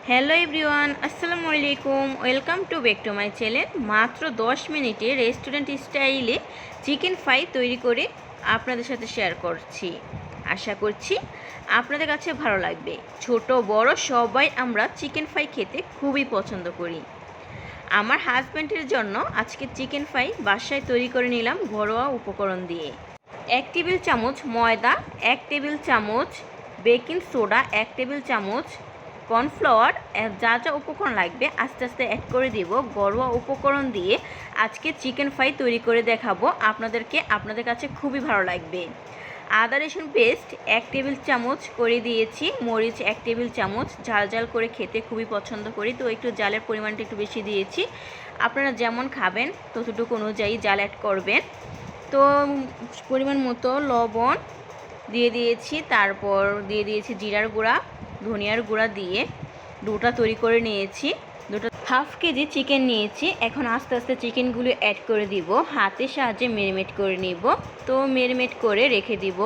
Hello everyone, আসসালামু আলাইকুম। Welcome to back to my channel. মাত্র 10 মিনিটে রেস্টুরেন্ট স্টাইলে চিকেন ফ্রাই তৈরি করে আপনাদের সাথে শেয়ার করছি। আশা করছি আপনাদের কাছে ভালো লাগবে। ছোট বড় সবাই আমরা চিকেন ফ্রাই খেতে খুবই পছন্দ করি। আমার হাজব্যান্ডের জন্য আজকে চিকেন ফ্রাই বাসায় তৈরি করে নিলাম ঘরোয়া উপকরণ দিয়ে। 1 টেবিল চামচ ময়দা, 1 টেবিল চামচ বেকিং সোডা, 1 টেবিল চামচ কর্নফ্লাওয়ার, যা যা উপকরণ লাগবে আস্তে আস্তে অ্যাড করে দিব। ঘরোয়া উপকরণ দিয়ে আজকে চিকেন ফ্রাই তৈরি করে দেখাবো আপনাদের কাছে খুবই ভালো লাগবে। আদা রসুন পেস্ট 1 টেবিল চামচ করে দিয়েছি, মরিচ 1 টেবিল চামচ। ঝাল ঝাল করে খেতে খুবই পছন্দ করি, তো একটু জালের পরিমাণটা একটু বেশি দিয়েছি। আপনারা যেমন খাবেন ততটুকু অনুযায়ী জাল অ্যাড করবেন। তো পরিমাণ মতো লবণ দিয়ে দিয়েছি, তারপর দিয়ে দিয়েছি জিরার গুঁড়া, ধনিয়ার গুঁড়া দিয়ে ডোটা তৈরি করে নিয়েছি। হাফ কেজি চিকেন নিয়েছি। এখন আস্তে আস্তে চিকেনগুলো অ্যাড করে দিব, হাতের সাহায্যে মেরিনেট করে নিব। তো মেরিনেট করে রেখে দিব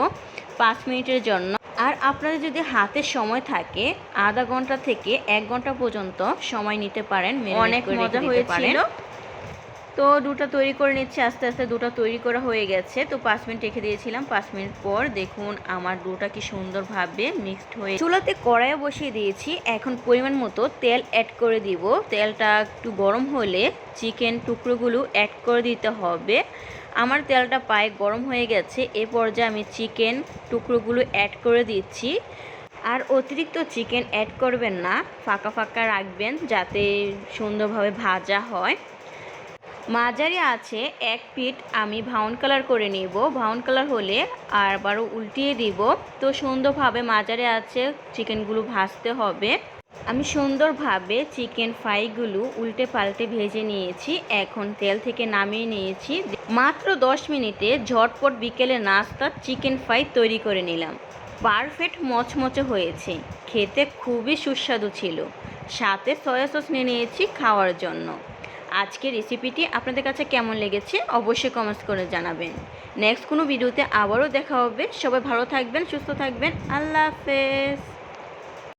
5 মিনিটের জন্য। আর আপনাদের যদি হাতে সময় থাকে আধা ঘন্টা থেকে 1 ঘন্টা পর্যন্ত সময় নিতে পারেন। অনেক মজা হয়েছিল। তো দুটো তৈরি করে নিচ্ছি আস্তে আস্তে। দুটো তৈরি করা হয়ে গেছে, তো 5 মিনিট রেখে দিয়েছিলাম। 5 মিনিট পর দেখুন আমার ডোটা কি সুন্দরভাবে মিক্সড হয়ে চুলাতে কড়াইয়ে বসিয়ে দিয়েছি। এখন পরিমাণ মতো তেল অ্যাড করে দিব। তেলটা একটু গরম হলে চিকেন টুকরোগুলো অ্যাড করে দিতে হবে। আমার তেলটা প্রায় গরম হয়ে গেছে। এ পর্যায়ে আমি চিকেন টুকরোগুলো অ্যাড করে দিচ্ছি। আর অতিরিক্ত চিকেন অ্যাড করবেন না, ফাঁকা ফাঁকা রাখবেন যাতে সুন্দরভাবে ভাজা হয়। মাঝারি আছে 1 পিঠ আমি ব্রাউন কালার করে নিব। ব্রাউন কালার হলে আবারও উল্টিয়ে দিব। তো সুন্দরভাবে মাঝারি আছে চিকেনগুলো ভাজতে হবে। আমি সুন্দরভাবে চিকেন ফ্রাইগুলো উল্টে পাল্টে ভেজে নিয়েছি। এখন তেল থেকে নামিয়ে নিয়েছি। মাত্র 10 মিনিটে ঝটপট বিকেলে নাস্তা চিকেন ফ্রাই তৈরি করে নিলাম। পারফেক্ট মচমচে হয়েছে, খেতে খুবই সুস্বাদু ছিল। সাথে সয়া সস নিয়ে নিয়েছি খাওয়ার জন্য। আজকের রেসিপিটি আপনাদের কাছে কেমন লেগেছে অবশ্যই কমেন্টস করে জানাবেন। নেক্সট কোনো ভিডিওতে আবারও দেখা হবে। সবাই ভালো থাকবেন, সুস্থ থাকবেন। আল্লাহ হাফেজ।